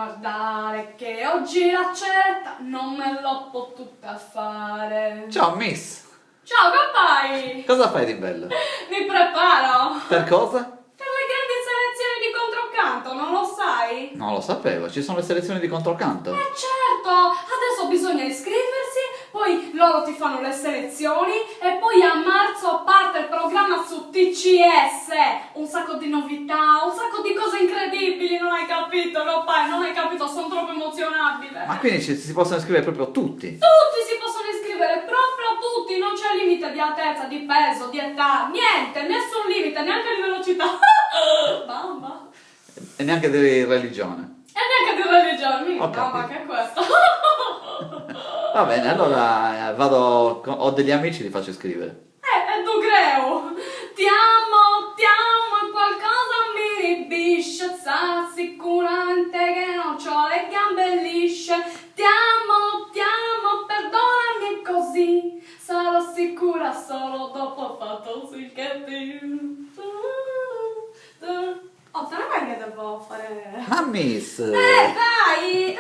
guardare che oggi la ceretta non me l'ho potuta fare. Ciao Miss, Ciao, che fai? cosa fai di bello? Mi preparo Per cosa? per le grandi selezioni di controcanto, non lo sai? Non lo sapevo, ci sono le selezioni di controcanto. Certo, adesso bisogna iscriversi, poi loro ti fanno le selezioni e poi a marzo parte il programma su TCS. Un sacco di novità, un sacco di cose incredibili, non hai capito, Lopai, non hai capito, sono troppo emozionabile. Ma quindi si possono iscrivere proprio tutti? Tutti si possono iscrivere, proprio tutti, non c'è limite di altezza, di peso, di età, niente, nessun limite, neanche di velocità. Mamma. E neanche di religione. E neanche di religione, Ho mamma, capito. che è questo? Va bene, allora vado, ho degli amici, li faccio iscrivere. E tu creo, ti amo, e qualcosa mi ribisce, sa sicuramente che non c'ho le gambe lisce. Ti amo, perdonami così, sarò sicura solo dopo fatto sì che ti... Oh, te ne vai che devo fare? Ma Miss, Dai!